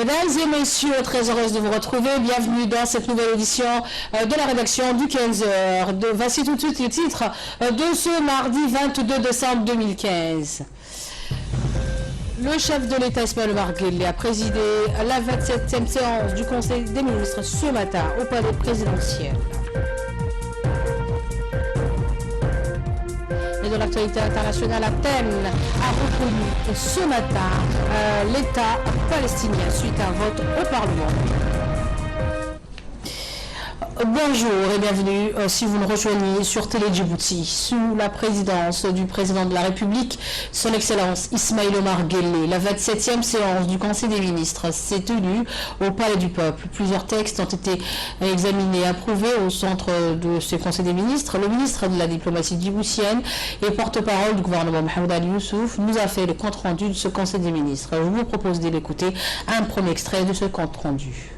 Mesdames et messieurs, très heureuse de vous retrouver. Bienvenue dans cette nouvelle édition de la rédaction du 15h. Voici tout de suite le titre de ce mardi 22 décembre 2015. Le chef de l'État Ismaïl Omar Guelleh a présidé la 27e séance du Conseil des ministres ce matin au palais présidentiel. Et de l'actualité internationale, Athènes a reconnu ce matin l'État palestinien suite à un vote au Parlement. Bonjour et bienvenue si vous nous rejoignez sur Télé Djibouti. Sous la présidence du président de la République, son Excellence Ismaïl Omar Guelleh, la 27e séance du Conseil des ministres s'est tenue au Palais du Peuple. Plusieurs textes ont été examinés et approuvés au centre de ce Conseil des ministres. Le ministre de la diplomatie djiboutienne et porte-parole du gouvernement Mohamed Ali Youssouf nous a fait le compte-rendu de ce Conseil des ministres. Je vous propose de l'écouter, un premier extrait de ce compte-rendu.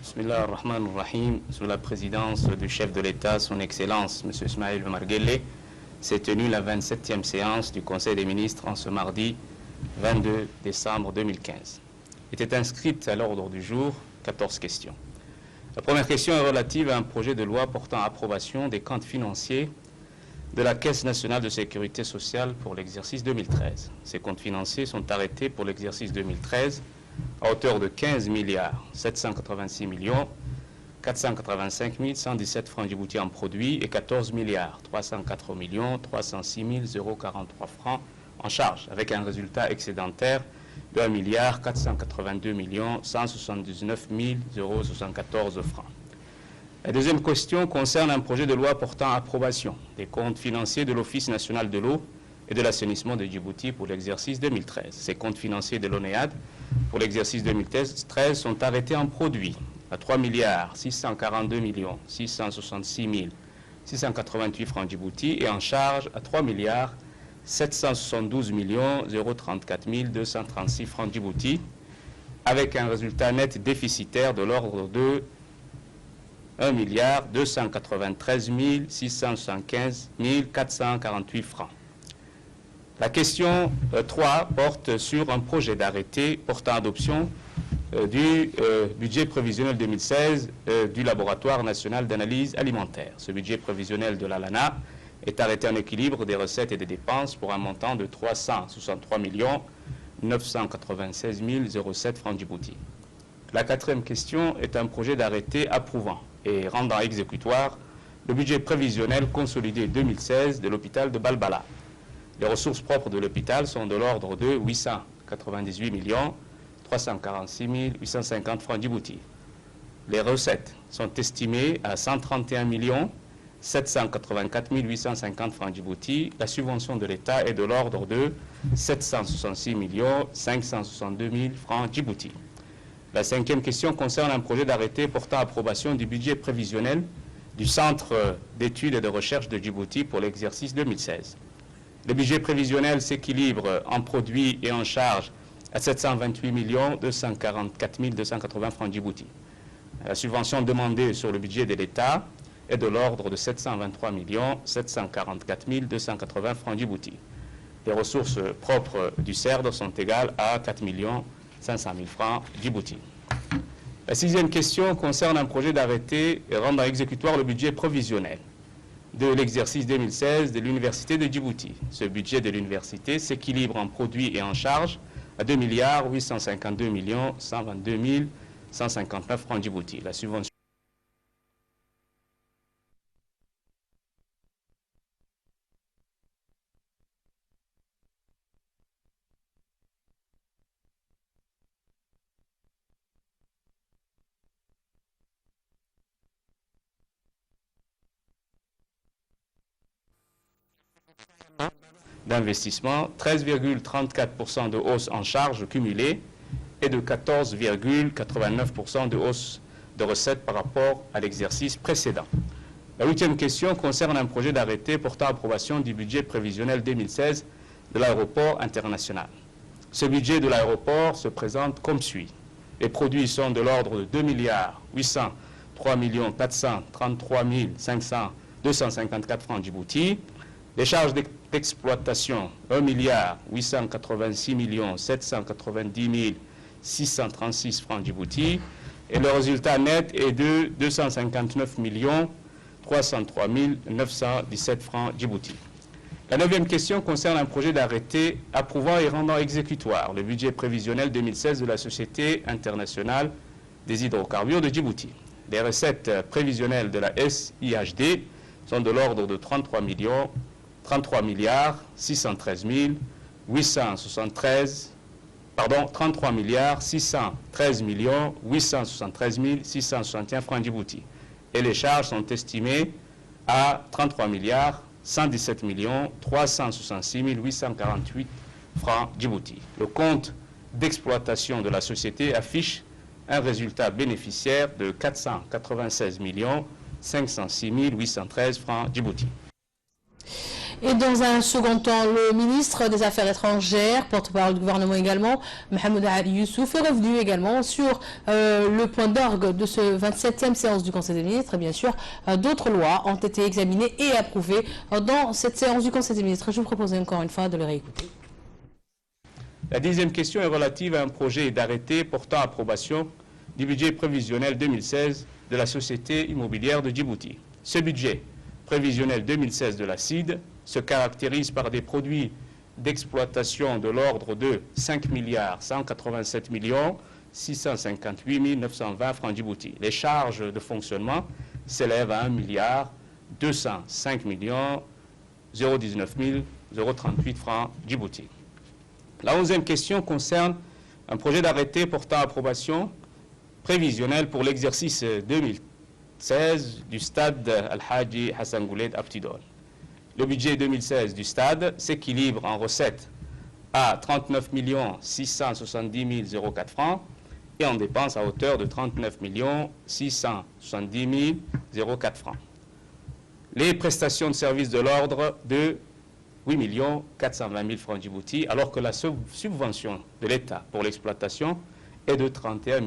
Bismillah ar-Rahman ar-Rahim, sous la présidence du chef de l'État, son Excellence, M. Ismaïl Omar Guelleh, s'est tenue la 27e séance du Conseil des ministres en ce mardi 22 décembre 2015. Était inscrite à l'ordre du jour 14 questions. La première question est relative à un projet de loi portant approbation des comptes financiers de la Caisse nationale de sécurité sociale pour l'exercice 2013. Ces comptes financiers sont arrêtés pour l'exercice 2013 à hauteur de 15 786 485 117 francs djiboutiens en produits et 14 304 306 043 francs en charge, avec un résultat excédentaire de 1 482 179 074 francs. La deuxième question concerne un projet de loi portant approbation des comptes financiers de l'Office national de l'eau et de l'assainissement de Djibouti pour l'exercice 2013. Ces comptes financiers de l'ONEAD pour l'exercice 2013 sont arrêtés en produits à 3 642 666 688 francs Djibouti et en charge à 3 772 034 236 francs Djibouti, avec un résultat net déficitaire de l'ordre de 1 293 675 448 francs. La question 3 porte sur un projet d'arrêté portant adoption du budget prévisionnel 2016 du Laboratoire national d'analyse alimentaire. Ce budget prévisionnel de l'ALANA est arrêté en équilibre des recettes et des dépenses pour un montant de 363 996 007 francs Djibouti. La quatrième question est un projet d'arrêté approuvant et rendant exécutoire le budget prévisionnel consolidé 2016 de l'hôpital de Balbala. Les ressources propres de l'hôpital sont de l'ordre de 898 346 850 francs Djibouti. Les recettes sont estimées à 131 784 850 francs Djibouti. La subvention de l'État est de l'ordre de 766 562 000 francs Djibouti. La cinquième question concerne un projet d'arrêté portant approbation du budget prévisionnel du Centre d'études et de recherche de Djibouti pour l'exercice 2016. Le budget prévisionnel s'équilibre en produits et en charges à 728 244 280 francs Djibouti. La subvention demandée sur le budget de l'État est de l'ordre de 723 744 280 francs Djibouti. Les ressources propres du CERD sont égales à 4 500 000 francs Djibouti. La sixième question concerne un projet d'arrêté rendant exécutoire le budget provisionnel de l'exercice 2016 de l'Université de Djibouti. Ce budget de l'université s'équilibre en produits et en charges à 2 852 122 159 francs Djibouti. La subvention d'investissement, 13,34% de hausse en charges cumulées et de 14,89% de hausse de recettes par rapport à l'exercice précédent. La huitième question concerne un projet d'arrêté portant approbation du budget prévisionnel 2016 de l'aéroport international. Ce budget de l'aéroport se présente comme suit. Les produits sont de l'ordre de 2 803 433 254 francs Djibouti. Les charges d'exploitation 1 886 790 636 francs Djibouti et le résultat net est de 259 303 917 francs Djibouti. La 9e question concerne un projet d'arrêté approuvant et rendant exécutoire le budget prévisionnel 2016 de la Société internationale des hydrocarbures de Djibouti. Les recettes prévisionnelles de la SIHD sont de l'ordre de 33 613 873 661 francs Djibouti. Et les charges sont estimées à 33 117 366 848 francs Djibouti. Le compte d'exploitation de la société affiche un résultat bénéficiaire de 496 506 813 francs Djibouti. Et dans un second temps, le ministre des Affaires étrangères, porte-parole du gouvernement également, Mohamed Ali Youssouf, est revenu également sur le point d'orgue de ce 27e séance du Conseil des ministres. Et bien sûr, d'autres lois ont été examinées et approuvées dans cette séance du Conseil des ministres. Je vous propose encore une fois de les réécouter. La 10e question est relative à un projet d'arrêté portant approbation du budget prévisionnel 2016 de la Société immobilière de Djibouti. Ce budget prévisionnel 2016 de la CID se caractérise par des produits d'exploitation de l'ordre de 5 187 658 920 francs Djibouti. Les charges de fonctionnement s'élèvent à 1 205 019 038 francs Djibouti. La 11e question concerne un projet d'arrêté portant approbation prévisionnelle pour l'exercice 2016 du stade Al-Haji Hassan Gouled Aptidol. Le budget 2016 du stade s'équilibre en recettes à 39 670 004 francs et en dépenses à hauteur de 39 670 004 francs. Les prestations de services de l'ordre de 8 420 000 francs Djibouti, alors que la subvention de l'État pour l'exploitation est de 31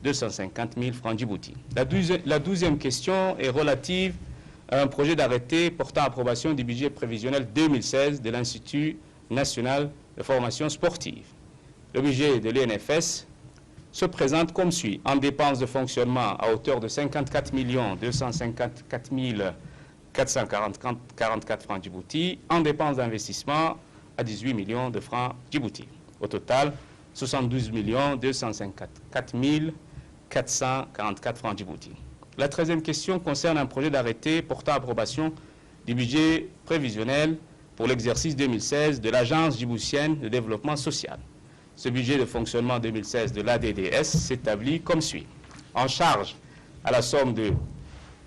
250 000 francs Djibouti. La 12e question est relative à un projet d'arrêté portant approbation du budget prévisionnel 2016 de l'Institut national de formation sportive. Le budget de l'INFS se présente comme suit. En dépenses de fonctionnement à hauteur de 54 254 444 francs Djibouti, en dépenses d'investissement à 18 millions de francs Djibouti. Au total, 72 254 444 francs Djibouti. La 13e question concerne un projet d'arrêté portant approbation du budget prévisionnel pour l'exercice 2016 de l'Agence djiboutienne de développement social. Ce budget de fonctionnement 2016 de l'ADDS s'établit comme suit. En charge à la somme de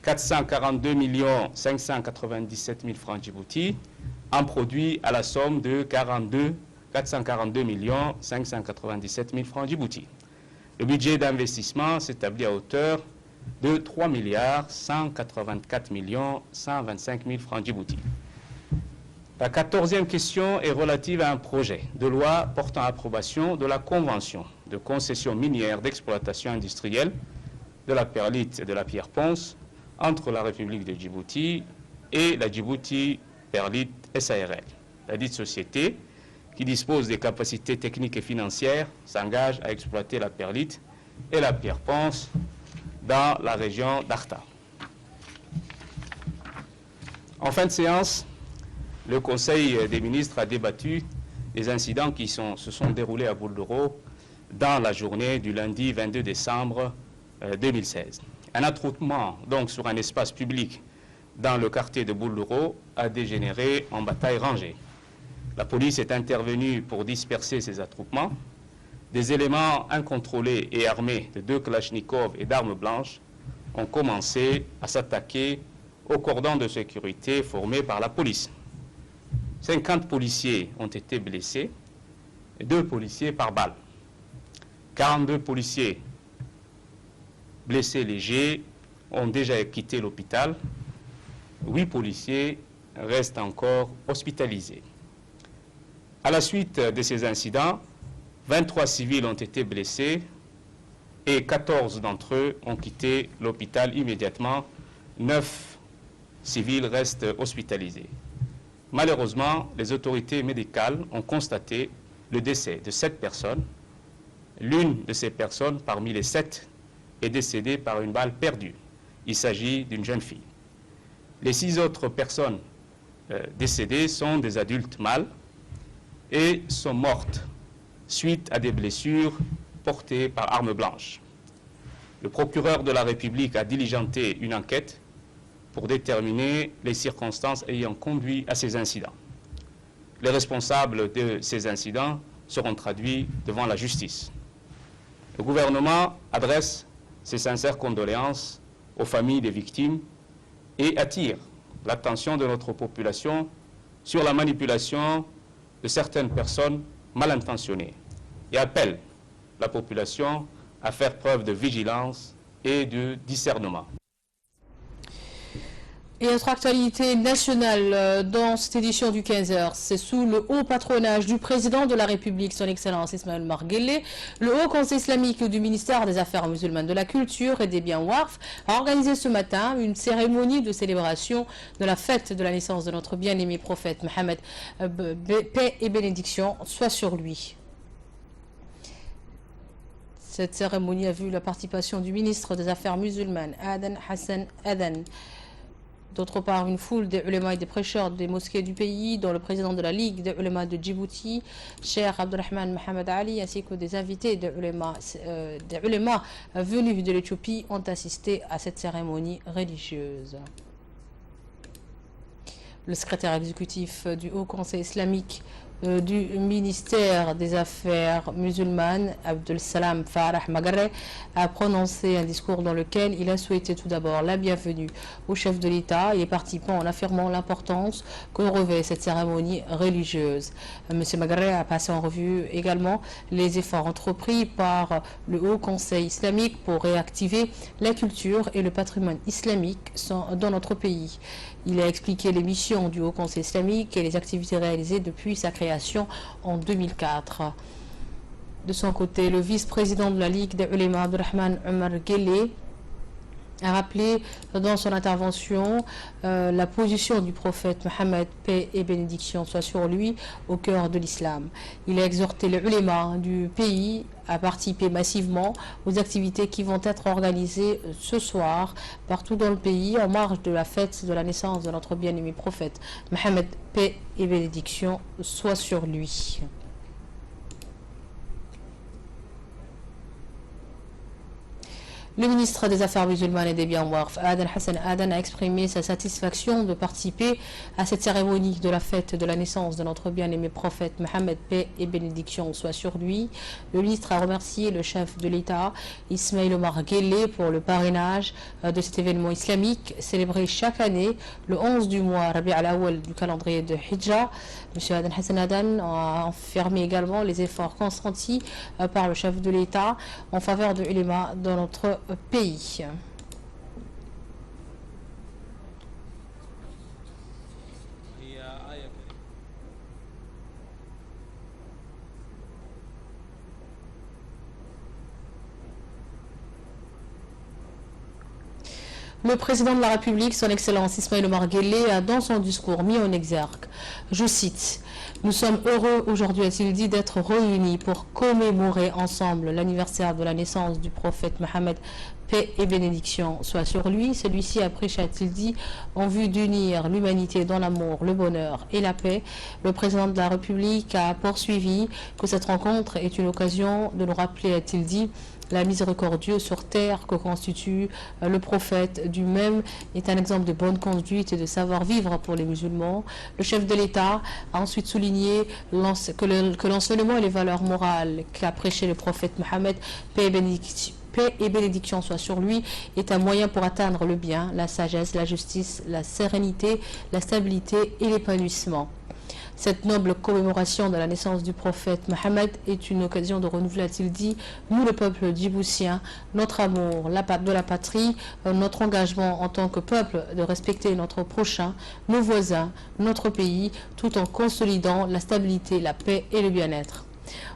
442 597 000 francs Djibouti, en produit à la somme de 442 597 000 francs Djibouti. Le budget d'investissement s'établit à hauteur de 3 184 125 000 francs Djibouti. La 14e question est relative à un projet de loi portant approbation de la convention de concession minière d'exploitation industrielle de la perlite et de la pierre ponce entre la République de Djibouti et la Djibouti Perlite SARL. La dite société, qui dispose des capacités techniques et financières, s'engage à exploiter la perlite et la pierre ponce dans la région d'Arta. En fin de séance, le Conseil des ministres a débattu des incidents qui se sont déroulés à Bouldoro dans la journée du lundi 22 décembre 2016. Un attroupement donc sur un espace public dans le quartier de Bouldoro a dégénéré en bataille rangée. La police est intervenue pour disperser ces attroupements. Des éléments incontrôlés et armés de 2 kalachnikovs et d'armes blanches ont commencé à s'attaquer au cordon de sécurité formé par la police. 50 policiers ont été blessés et 2 policiers par balle. 42 policiers blessés légers ont déjà quitté l'hôpital. 8 policiers restent encore hospitalisés. À la suite de ces incidents, 23 civils ont été blessés et 14 d'entre eux ont quitté l'hôpital immédiatement. 9 civils restent hospitalisés. Malheureusement, les autorités médicales ont constaté le décès de 7 personnes. L'une de ces personnes, parmi les 7, est décédée par une balle perdue. Il s'agit d'une jeune fille. Les 6 autres personnes décédées sont des adultes mâles et sont mortes suite à des blessures portées par arme blanche. Le procureur de la République a diligenté une enquête pour déterminer les circonstances ayant conduit à ces incidents. Les responsables de ces incidents seront traduits devant la justice. Le gouvernement adresse ses sincères condoléances aux familles des victimes et attire l'attention de notre population sur la manipulation de certaines personnes mal intentionnées et appelle la population à faire preuve de vigilance et de discernement. Et notre actualité nationale dans cette édition du 15h, c'est sous le haut patronage du président de la République, son Excellence Ismaïl Omar Guelleh, le Haut Conseil islamique du ministère des Affaires musulmanes, de la Culture et des Biens Waqf a organisé ce matin une cérémonie de célébration de la fête de la naissance de notre bien-aimé prophète Mohammed, paix et bénédiction soit sur lui. Cette cérémonie a vu la participation du ministre des Affaires musulmanes, Adan Hassan Adan. D'autre part, une foule des ulémas et des prêcheurs des mosquées du pays, dont le président de la Ligue des ulémas de Djibouti, Cheikh Abdurrahman Mohamed Ali, ainsi que des invités des ulémas venus de l'Éthiopie, ont assisté à cette cérémonie religieuse. Le secrétaire exécutif du Haut Conseil islamique du ministère des Affaires musulmanes, Abdel Salam Farah Magareh, a prononcé un discours dans lequel il a souhaité tout d'abord la bienvenue au chef de l'État et les participants en affirmant l'importance que revêt cette cérémonie religieuse. M. Magareh a passé en revue également les efforts entrepris par le Haut Conseil islamique pour réactiver la culture et le patrimoine islamique dans notre pays. Il a expliqué les missions du Haut Conseil islamique et les activités réalisées depuis sa création en 2004. De son côté, le vice-président de la Ligue des ulémas, Abdurrahman Omar Guelleh, a rappelé dans son intervention la position du prophète Mohammed, paix et bénédiction soit sur lui, au cœur de l'islam. Il a exhorté les ulémas du pays à participer massivement aux activités qui vont être organisées ce soir partout dans le pays en marge de la fête de la naissance de notre bien-aimé prophète Mohammed, paix et bénédiction soit sur lui. Le ministre des Affaires musulmanes et des Biens Waqf, Adan Hassan Adan, a exprimé sa satisfaction de participer à cette cérémonie de la fête de la naissance de notre bien-aimé prophète Mohammed, paix et bénédiction soit sur lui. Le ministre a remercié le chef de l'État, Ismaïl Omar Guelleh, pour le parrainage de cet événement islamique célébré chaque année le 11 du mois Rabi' al-Awwal du calendrier de Hijra. M. Adan Hassan Adan a affirmé également les efforts consentis par le chef de l'État en faveur de l'uléma dans notre pays. Le président de la République, son Excellence Ismaïl Omar Guelleh, a dans son discours mis en exergue, je cite, « Nous sommes heureux aujourd'hui, a-t-il dit, d'être réunis pour commémorer ensemble l'anniversaire de la naissance du prophète Mohammed, paix et bénédiction soit sur lui. Celui-ci a prêché, a-t-il dit, en vue d'unir l'humanité dans l'amour, le bonheur et la paix. Le président de la République a poursuivi que cette rencontre est une occasion de nous rappeler, a-t-il dit, la miséricordieux sur terre que constitue le prophète du même est un exemple de bonne conduite et de savoir-vivre pour les musulmans. Le chef de l'État a ensuite souligné que l'enseignement et les valeurs morales qu'a prêché le prophète Mohammed, paix et bénédiction soit sur lui, est un moyen pour atteindre le bien, la sagesse, la justice, la sérénité, la stabilité et l'épanouissement. Cette noble commémoration de la naissance du prophète Mohammed est une occasion de renouveler, a-t-il dit, nous le peuple djiboutien, notre amour de la patrie, notre engagement en tant que peuple de respecter notre prochain, nos voisins, notre pays, tout en consolidant la stabilité, la paix et le bien-être.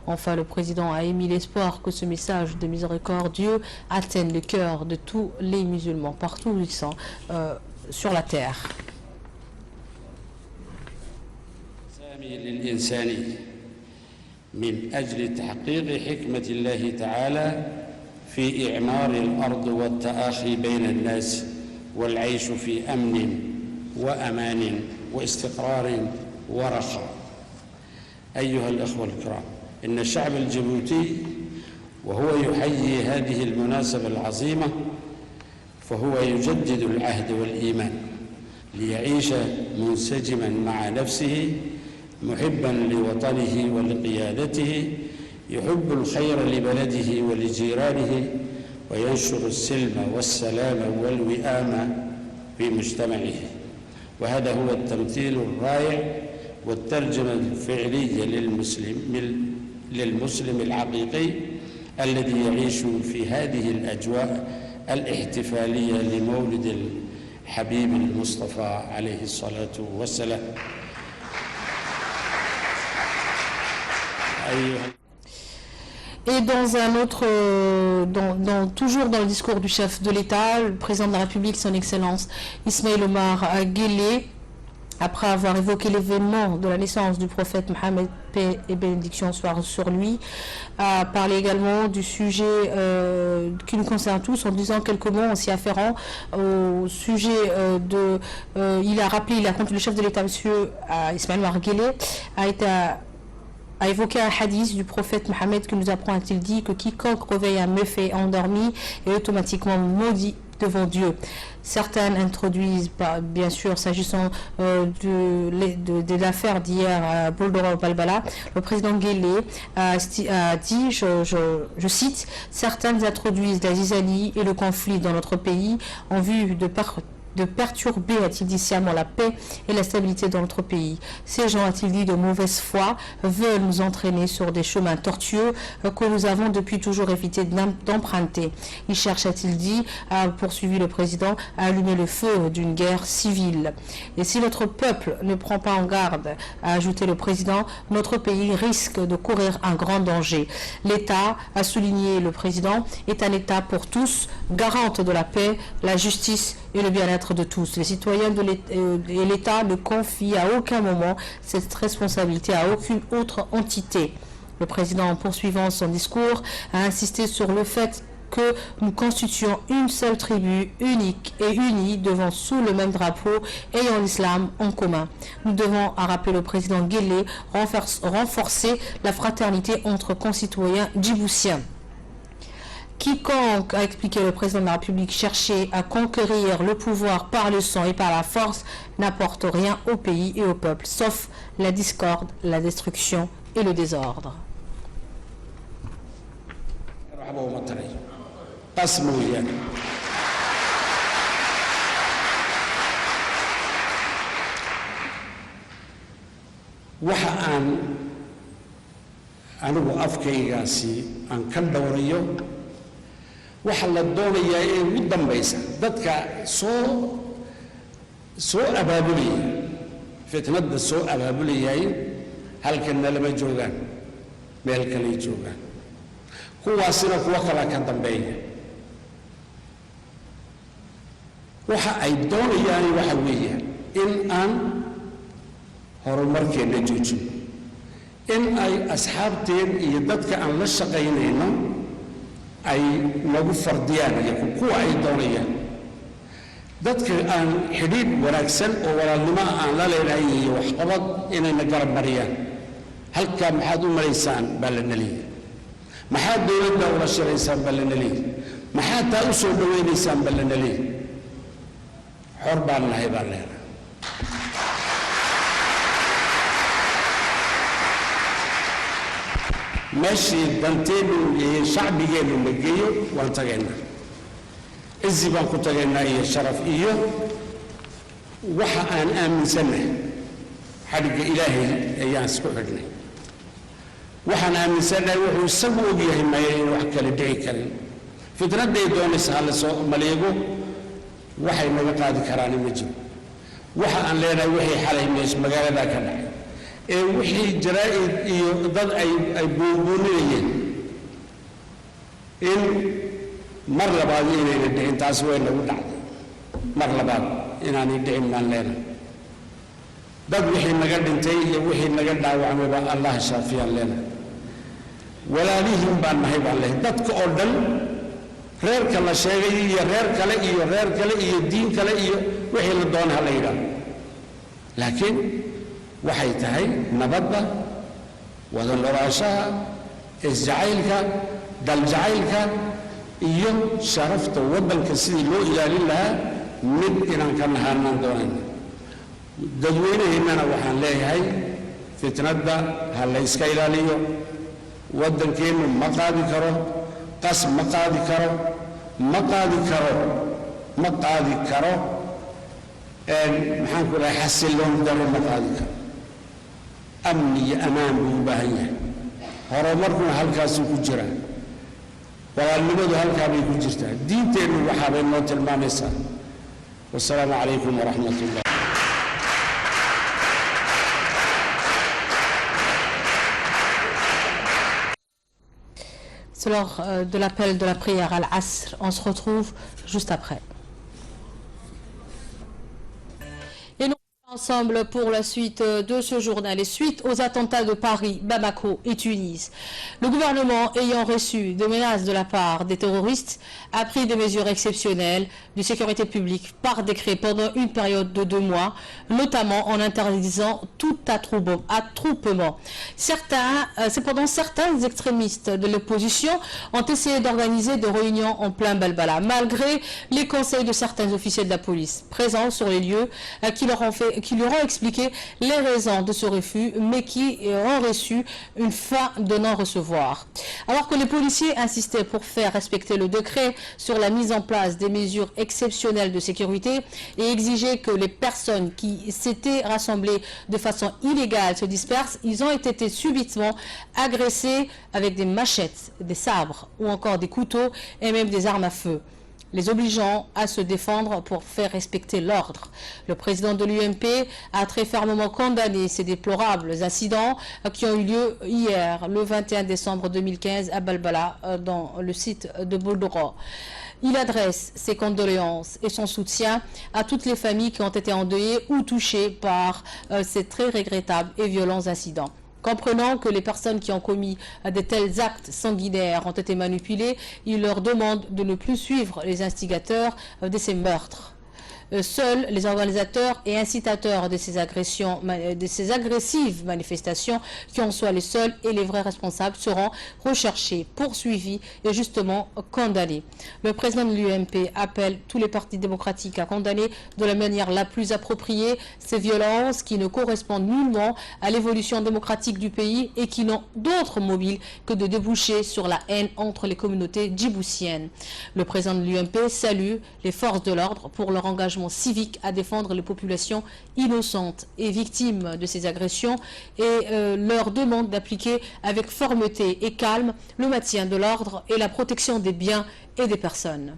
Enfin, le président a émis l'espoir que ce message de miséricordieux atteigne le cœur de tous les musulmans, partout où ils sont sur la terre. للإنسان من أجل تحقيق حكمة الله تعالى في إعمار الأرض والتآخي بين الناس والعيش في أمن وأمان واستقرار ورخاء. أيها الأخوة الكرام، إن الشعب الجيبوتي وهو يحيي هذه المناسبة العظيمة فهو يجدد العهد والإيمان ليعيش منسجما مع نفسه محبا لوطنه ولقيادته، يحب الخير لبلده ولجيرانه، وينشر السلم والسلام والوئام في مجتمعه. وهذا هو التمثيل الرائع والترجمة الفعلية للمسلم الحقيقي الذي يعيش في هذه الأجواء الاحتفالية لمولد الحبيب المصطفى عليه الصلاة والسلام. Et dans un autre, toujours dans le discours du chef de l'État, le président de la République, son Excellence Ismaïl Omar Guelleh, après avoir évoqué l'événement de la naissance du prophète Mohammed, paix et bénédiction soient sur lui, a parlé également du sujet qui nous concerne tous en disant quelques mots aussi afférents au sujet il a rappelé, le chef de l'État, M. Ismaïl Omar Guelleh, a évoqué un hadith du prophète Mohammed qui nous apprend, a-t-il dit, que quiconque réveille un méfait endormi est automatiquement maudit devant Dieu. Certaines introduisent, bien sûr, s'agissant de l'affaire d'hier à Boldora Balbala, le président Guelleh a dit, je cite, « Certaines introduisent la zizanie et le conflit dans notre pays en vue de perturber, a-t-il dit sciemment, la paix et la stabilité dans notre pays. Ces gens, a-t-il dit, de mauvaise foi, veulent nous entraîner sur des chemins tortueux que nous avons depuis toujours évité d'emprunter. Ils cherchent, a-t-il dit, a poursuivi le président, à allumer le feu d'une guerre civile. Et si notre peuple ne prend pas en garde, a ajouté le président, notre pays risque de courir un grand danger. L'État, a souligné le président, est un État pour tous, garante de la paix, la justice et le bien-être de tous. Les citoyens et l'État ne confient à aucun moment cette responsabilité à aucune autre entité. Le président, en poursuivant son discours, a insisté sur le fait que nous constituons une seule tribu, unique et unie, devant sous le même drapeau, ayant l'islam en commun. Nous devons, a rappelé le président Guelleh, renforcer la fraternité entre concitoyens djiboutiens. Quiconque, a expliqué le président de la République, chercher à conquérir le pouvoir par le sang et par la force n'apporte rien au pays et au peuple, sauf la discorde, la destruction et le désordre. waxa la doonayaa ee ugu dambaysa dadka soo abaabulaya fitnada soo abaabulaya halkana lama joogaan meel kale joogaan kuwaasina kuwa kala ka dambeeya waxa ay doonayaan waxa weeye in aan horumarkeena joojin in ay asxaabteen iyo dadka aan la shaqaynayno ay nagu fardiyaan iyo kuwa ay doonayaan dadka aan xidhiidh wanaagsan oo walaalnimo aan la leenahay iyo waxqabad inayna garab mariyaan halkaa maxaad u maraysaan baa la naliya maxaad dowladda ula shiraysaan baa la naliya maxaad taa u soo dhawaynaysaan baa la naliya xor baan nahay baa leena ماشي دانتينو شعبيين مجيو وانتجينا الزبان كنتجينا هي الشرف إياه وحا أن آمن سنة حرق إلهي أيان سكوحدني وحا أن آمن سنة وحو السبو بيه ما يوحكا لدعي كريم في ترد يدوني سهل سوء مليقو وحا يمقاد كراني مجيو وحا أن لينا وحي حالي ميش مقالة ذاك النحي wixii jaraa'id iyo dad ay buubuunayeen in mar labaad inayna dhicin taas way nagu dhacday mar labaad inaanay dhicin maan leena dad wixii naga dhintay iyo wixii naga dhaawacmayba allah shaafiyaan leena walaalihiin baan nahay baan lehay dadka oo dhan reerka la sheegay iyo reer kale iyo reer kale iyo diin kale iyo wixii la doona ha la yidhaahdo laakiin waxay tahay nabadda wada noolaanshaha isjacaylka daljacaylka iyo sharafta waddanka sidii loo ilaalin lahaa mid inaan ka nahaanaan doonayna dadweynaheennana waxaan leeyahay fitnadda ha la iska ilaaliyo waddankeennu ma qaadi karo qas ma qaadi karo maxaan ku dhahay xasiloon daro ma qaadi karo amni iyo amaan buu u baahan yahay horumarkuna halkaasuu ku jiraa walaalnimadu halkaa bay ku jirtaa diinteennu waxaabay noo tilmaamaysaa wasalaamu calaykum waraxmat ullah C'est l'heure de l'appel de la prière à l'Asr. On se retrouve juste après. Et nous ensemble pour la suite de ce journal et suite aux attentats de Paris, Bamako et Tunis. Le gouvernement, ayant reçu des menaces de la part des terroristes, a pris des mesures exceptionnelles de sécurité publique par décret pendant une période de 2 mois, notamment en interdisant tout attroupement. Cependant, certains extrémistes de l'opposition ont essayé d'organiser des réunions en plein Balbala, malgré les conseils de certains officiers de la police présents sur les lieux qui leur ont expliqué les raisons de ce refus, mais qui ont reçu une fin de non-recevoir. Alors que les policiers insistaient pour faire respecter le décret sur la mise en place des mesures exceptionnelles de sécurité et exigeaient que les personnes qui s'étaient rassemblées de façon illégale se dispersent, ils ont été subitement agressés avec des machettes, des sabres ou encore des couteaux et même des armes à feu, les obligeant à se défendre pour faire respecter l'ordre. Le président de l'UMP a très fermement condamné ces déplorables incidents qui ont eu lieu hier, le 21 décembre 2015, à Balbala, dans le site de Boldora. Il adresse ses condoléances et son soutien à toutes les familles qui ont été endeuillées ou touchées par ces très regrettables et violents incidents. Comprenant que les personnes qui ont commis de tels actes sanguinaires ont été manipulées, il leur demande de ne plus suivre les instigateurs de ces meurtres. Seuls les organisateurs et incitateurs de ces agressives manifestations, qui en soient les seuls et les vrais responsables, seront recherchés, poursuivis et justement condamnés. Le président de l'UMP appelle tous les partis démocratiques à condamner de la manière la plus appropriée ces violences qui ne correspondent nullement à l'évolution démocratique du pays et qui n'ont d'autre mobile que de déboucher sur la haine entre les communautés djiboutiennes. Le président de l'UMP salue les forces de l'ordre pour leur engagement civique à défendre les populations innocentes et victimes de ces agressions et leur demande d'appliquer avec fermeté et calme le maintien de l'ordre et la protection des biens et des personnes.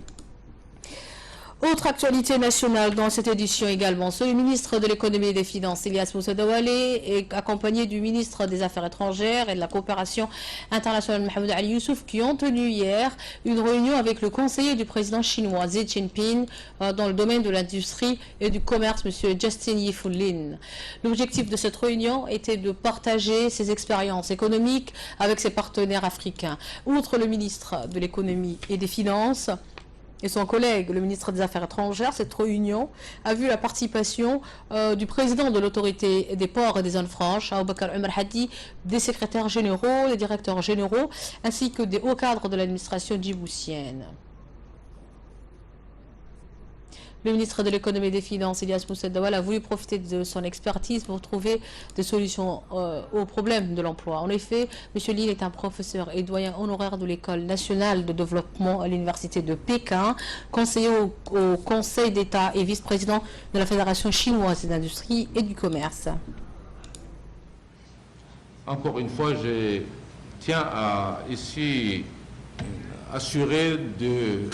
Autre actualité nationale dans cette édition également, c'est le ministre de l'économie et des finances, Elias Moussa Daoualé, est accompagné du ministre des Affaires étrangères et de la coopération internationale, Mohamed Ali Youssouf, qui ont tenu hier une réunion avec le conseiller du président chinois, Xi Jinping, dans le domaine de l'industrie et du commerce, M. Justin Yifulin. L'objectif de cette réunion était de partager ses expériences économiques avec ses partenaires africains. Outre le ministre de l'économie et des finances, et son collègue, le ministre des Affaires étrangères, cette réunion a vu la participation du président de l'autorité des ports et des zones franches, Aboubakar Omar Hadi, des secrétaires généraux, des directeurs généraux, ainsi que des hauts cadres de l'administration djiboutienne. Le ministre de l'économie et des finances, Elias Moussa Daoualé, a voulu profiter de son expertise pour trouver des solutions aux problèmes de l'emploi. En effet, M. Lin est un professeur et doyen honoraire de l'École nationale de développement à l'Université de Pékin, conseiller au Conseil d'État et vice-président de la Fédération chinoise de l'industrie et du commerce. Encore une fois, je tiens à ici assurer de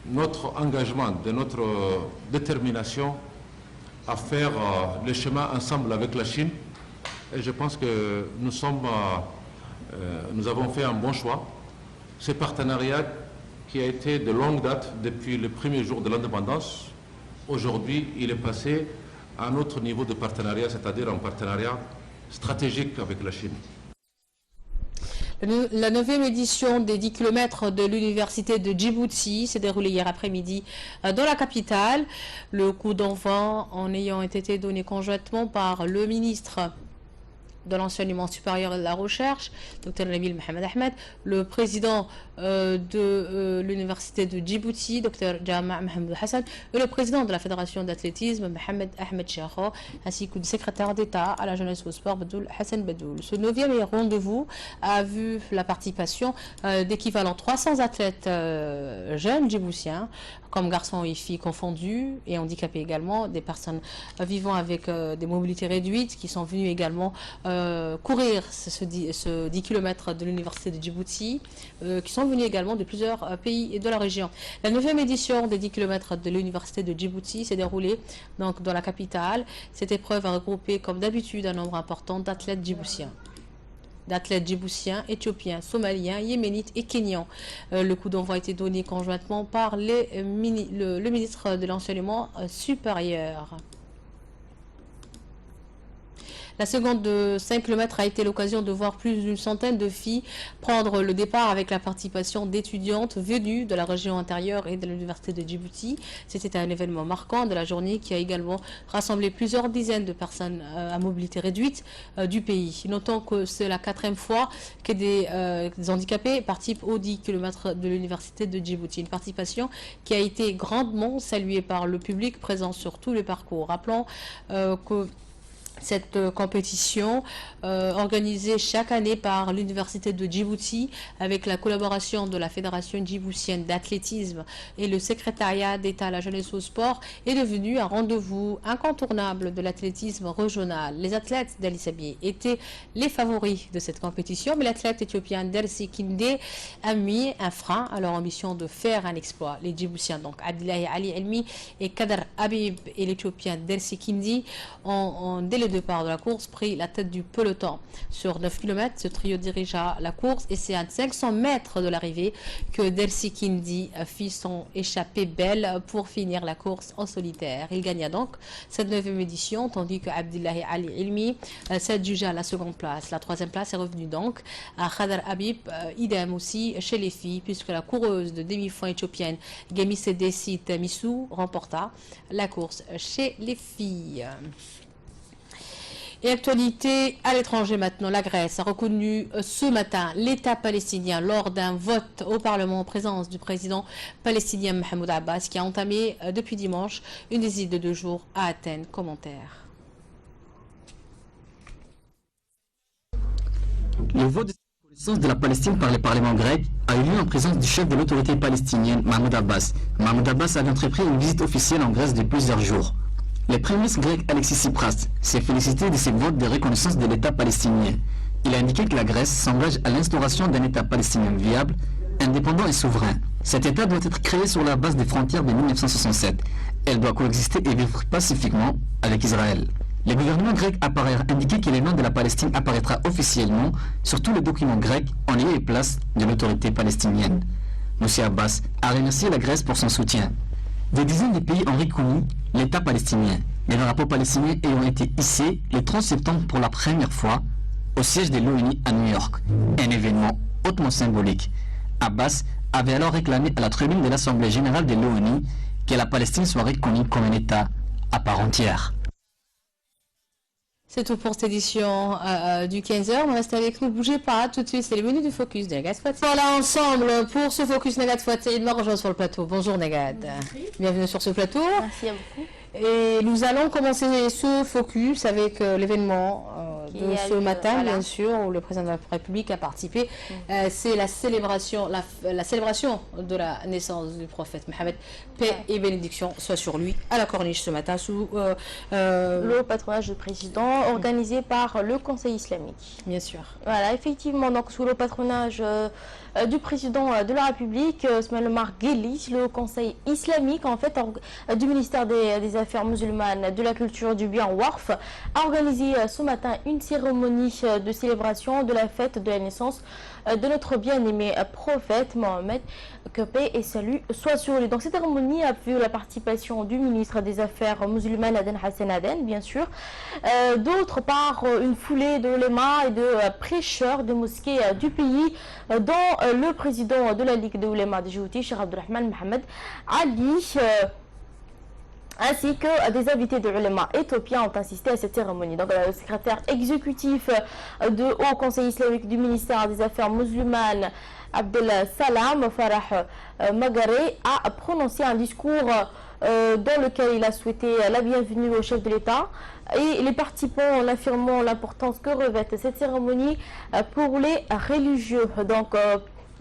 notre engagement, de notre détermination à faire le chemin ensemble avec la Chine. Et je pense que nous avons fait un bon choix. Ce partenariat qui a été de longue date depuis le premier jour de l'indépendance, aujourd'hui il est passé un autre niveau de partenariat, c'est-à-dire un partenariat stratégique avec la Chine. La 9e édition des 10 km de l'université de Djibouti s'est déroulée hier après-midi dans la capitale. Le coup d'envoi en ayant été donné conjointement par le ministre de l'enseignement supérieur et de la recherche, Dr Nabil Mohamed Ahmed, le président de l'université de Djibouti, Dr Jama' Mohamed Hassan, et le président de la fédération d'athlétisme, Mohamed Ahmed Chekho, ainsi que le secrétaire d'État à la jeunesse et au sport, Badoul Hassan Badoul. Ce 9e rendez-vous a vu la participation d'équivalent 300 athlètes jeunes djiboutiens, comme garçons et filles confondus, et handicapés également, des personnes vivant avec des mobilités réduites qui sont venues également courir ce 10 km de l'université de Djibouti, qui sont venus également de plusieurs pays et de la région. La 9e édition des 10 km de l'université de Djibouti s'est déroulée donc dans la capitale. Cette épreuve a regroupé comme d'habitude un nombre important d'athlètes djiboutiens. Éthiopiens, somaliens, yéménites et kenyans. Le coup d'envoi a été donné conjointement par le ministre de l'enseignement supérieur. La seconde de 5 km a été l'occasion de voir plus d'une centaine de filles prendre le départ avec la participation d'étudiantes venues de la région intérieure et de l'université de Djibouti. C'était un événement marquant de la journée qui a également rassemblé plusieurs dizaines de personnes à mobilité réduite du pays. Notons que c'est la 4e fois que des handicapés participent aux 10 km de l'université de Djibouti. Une participation qui a été grandement saluée par le public présent sur tous les parcours. Rappelons que cette compétition organisée chaque année par l'université de Djibouti avec la collaboration de la Fédération djiboutienne d'athlétisme et le secrétariat d'État à la jeunesse au sport est devenue un rendez-vous incontournable de l'athlétisme régional. Les athlètes d'Ali Sabié étaient les favoris de cette compétition, mais l'athlète éthiopien Dersi Kinde a mis un frein à leur ambition de faire un exploit. Les Djiboutiens, donc Abdillahi Ali Elmi et Kader Habib, et l'Éthiopien Dersi Kinde ont dès le départ de la course pris la tête du peloton. Sur 9 km, ce trio dirigea la course et c'est à 500 mètres de l'arrivée que Dersi Kinde fit son échappée belle pour finir la course en solitaire. Il gagna donc cette 9e édition, tandis que Abdillahi Ali Ilmi s'adjugea la seconde place. La 3e place est revenue donc à Kader Habib, idem aussi chez les filles, puisque la coureuse de demi-fond éthiopienne Gemise Desit Missou remporta la course chez les filles. Et actualité à l'étranger maintenant, la Grèce a reconnu ce matin l'État palestinien lors d'un vote au Parlement en présence du président palestinien Mahmoud Abbas qui a entamé depuis dimanche une visite de 2 jours à Athènes. Commentaire. Le vote de reconnaissance de la Palestine par le Parlement grec a eu lieu en présence du chef de l'autorité palestinienne Mahmoud Abbas. Mahmoud Abbas avait entrepris une visite officielle en Grèce de plusieurs jours. Le premier ministre grec Alexis Tsipras s'est félicité de ce vote de reconnaissance de l'État palestinien. Il a indiqué que la Grèce s'engage à l'instauration d'un État palestinien viable, indépendant et souverain. Cet État doit être créé sur la base des frontières de 1967. Elle doit coexister et vivre pacifiquement avec Israël. Le gouvernement grec a par ailleurs indiqué que le nom de la Palestine apparaîtra officiellement sur tous les documents grecs en lieu et place de l'autorité palestinienne. M. Abbas a remercié la Grèce pour son soutien. Des dizaines de pays ont reconnu l'État palestinien, les drapeaux palestiniens ayant été hissés le 30 septembre pour la première fois au siège de l'ONU à New York, un événement hautement symbolique. Abbas avait alors réclamé à la tribune de l'Assemblée générale de l'ONU que la Palestine soit reconnue comme un État à part entière. C'est tout pour cette édition du 15h. On reste avec nous, bougez pas. Tout de suite, c'est le menu du Focus de Negad Fouad. Voilà, ensemble pour ce Focus Negad Fouad. Il me rejoint sur le plateau. Bonjour Negad. Bienvenue sur ce plateau. Merci à beaucoup. Et nous allons commencer ce Focus avec l'événement de ce matin, voilà, bien sûr, où le président de la République a participé. C'est la célébration de la naissance du prophète Mohammed. Paix et bénédiction soit sur lui, à la Corniche ce matin, sous le patronage du président, organisé par le Conseil islamique. Bien sûr. Voilà, effectivement, donc sous le patronage du président de la République, Ismail Omar Guelleh, le Conseil islamique, en fait, du ministère des Affaires musulmanes, de la culture, du bien Warf, a organisé ce matin une une cérémonie de célébration de la fête de la naissance de notre bien-aimé prophète Mohammed, que paix et salut soient sur lui. Donc cette cérémonie a vu la participation du ministre des Affaires musulmanes Aden Hassan Aden, bien sûr, d'autre part une foulée de ulémas et de prêcheurs de mosquées du pays, dont le président de la Ligue des ulémas de Djibouti, Cheikh Abdurrahman Mohamed Ali, ainsi que des invités de ulama éthiopiens ont assisté à cette cérémonie. Donc le secrétaire exécutif du Haut Conseil islamique du ministère des Affaires musulmanes, Abdel Salam Farah Magare, a prononcé un discours dans lequel il a souhaité la bienvenue au chef de l'État. Et les participants en affirmant l'importance que revêt cette cérémonie pour les religieux. Donc,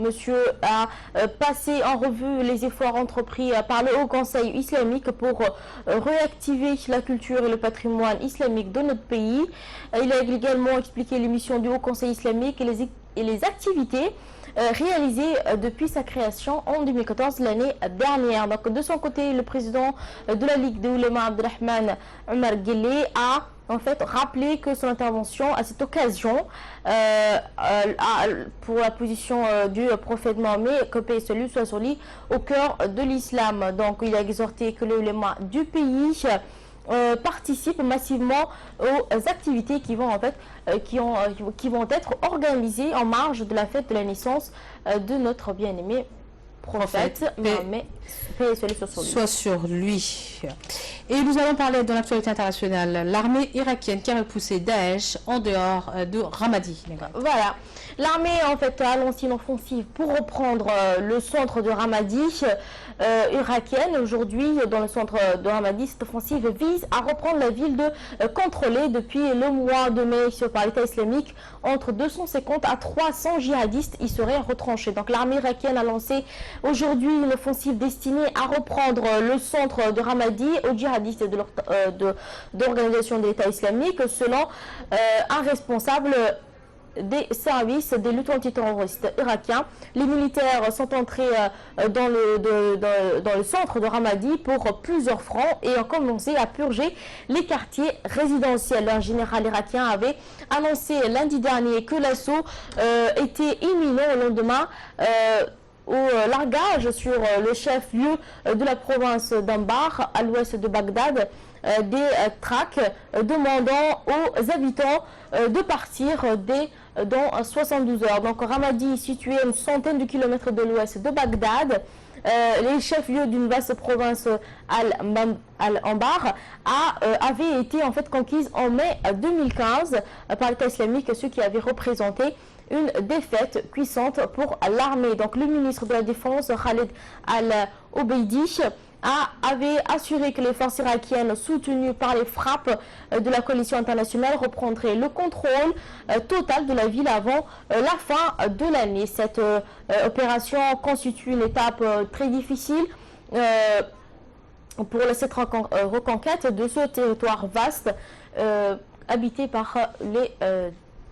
Monsieur a passé en revue les efforts entrepris par le Haut Conseil islamique pour réactiver la culture et le patrimoine islamique de notre pays. Il a également expliqué les missions du Haut Conseil islamique et les activités réalisées depuis sa création en 2014, l'année dernière. Donc, de son côté, le président de la Ligue des Oulémas, Abdurrahman Omar Guelleh, a en fait rappelé que son intervention à cette occasion pour la position du prophète Mohammed, que paix et salut soit sur lui, au cœur de l'islam. Donc il a exhorté que les ulémas du pays participent massivement aux activités qui vont en fait qui vont être organisées en marge de la fête de la naissance de notre bien-aimé prophète Mohammed, paix et salut soit sur lui. Et nous allons parler de l'actualité internationale. L'armée irakienne qui a repoussé Daesh en dehors de Ramadi. Voilà. L'armée en fait a lancé une offensive pour reprendre le centre de Ramadi irakienne. Aujourd'hui, dans le centre de Ramadi, cette offensive vise à reprendre la ville contrôlée depuis le mois de mai par l'État islamique. Entre 250 à 300 djihadistes y seraient retranchés. Donc l'armée irakienne a lancé aujourd'hui une offensive destinée à reprendre le centre de Ramadi aux djihadistes d'organisation de l'État islamique, selon un responsable des services des luttes antiterroristes irakiens. Les militaires sont entrés dans le centre de Ramadi pour plusieurs fronts et ont commencé à purger les quartiers résidentiels. Un général irakien avait annoncé lundi dernier que l'assaut était imminent au lendemain au largage sur le chef-lieu de la province d'Anbar, à l'ouest de Bagdad, des tracts demandant aux habitants de partir dans 72 heures. Donc Ramadi, situé à une centaine de kilomètres de l'ouest de Bagdad, les chefs-lieux d'une vaste province Al-Anbar avaient été en fait conquises en mai 2015 par l'État islamique, ce qui avait représenté une défaite puissante pour l'armée. Donc le ministre de la Défense, Khaled Al-Obeidi, avait assuré que les forces irakiennes soutenues par les frappes de la coalition internationale reprendraient le contrôle total de la ville avant la fin de l'année. Cette opération constitue une étape très difficile pour cette reconquête de ce territoire vaste habité par les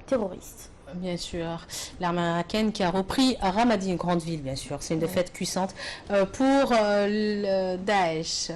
terroristes. Bien sûr, l'armée irakienne qui a repris Ramadi, une grande ville, bien sûr. C'est une défaite puissante pour le Daesh.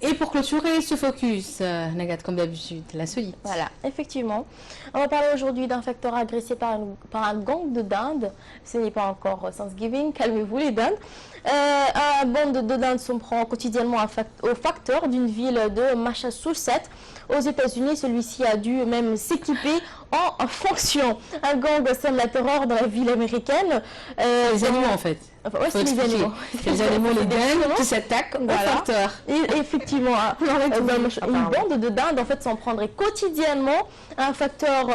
Et pour clôturer ce focus, Nagat, comme d'habitude, la solide. Voilà, effectivement. On va parler aujourd'hui d'un facteur agressé par un gang de dindes. Ce n'est pas encore Thanksgiving, calmez-vous les dindes. Un bande de dindes s'en prend quotidiennement au facteur d'une ville de Massachusetts, aux États-Unis. Celui-ci a dû même s'équiper en fonction. Un gang sème la terreur dans la ville américaine. Les animaux en fait. Enfin, ouais, c'est les animaux. Les animaux, les dindes qui s'attaquent au facteur. Et effectivement, une bande de dindes en fait s'en prendrait quotidiennement à un facteur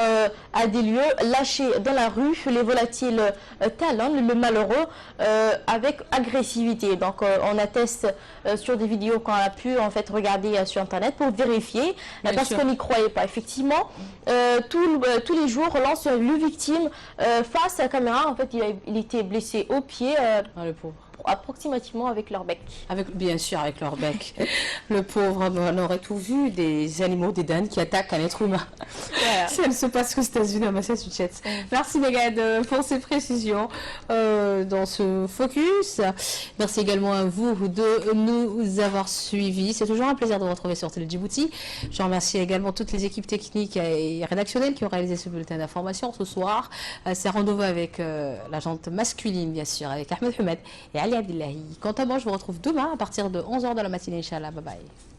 à des lieux lâchés dans la rue. Les volatiles talonnent le malheureux avec agressivité. Donc on atteste sur des vidéos qu'on a pu en fait regarder sur internet pour vérifier, parce qu'on n'y croyait pas. Effectivement, tous les jours, lance le victime face à la caméra. En fait, il était blessé au pied. Le pauvre. approximativement avec leur bec. Bien sûr, avec leur bec. Le pauvre, on aurait tout vu, des animaux, des daims qui attaquent un être humain. Voilà. Ça ne se passe qu'aux États-Unis, à Massachusetts. Merci Mégane pour ces précisions dans ce focus. Merci également à vous de nous avoir suivis. C'est toujours un plaisir de vous retrouver sur Télé Djibouti. Je remercie également toutes les équipes techniques et rédactionnelles qui ont réalisé ce bulletin d'information ce soir. C'est rendez-vous avec la jante masculine, bien sûr, avec Ahmed Humed et Ali Abdullahi. Quant à moi, je vous retrouve demain à partir de 11h de la matinée, Inch'Allah. Bye bye.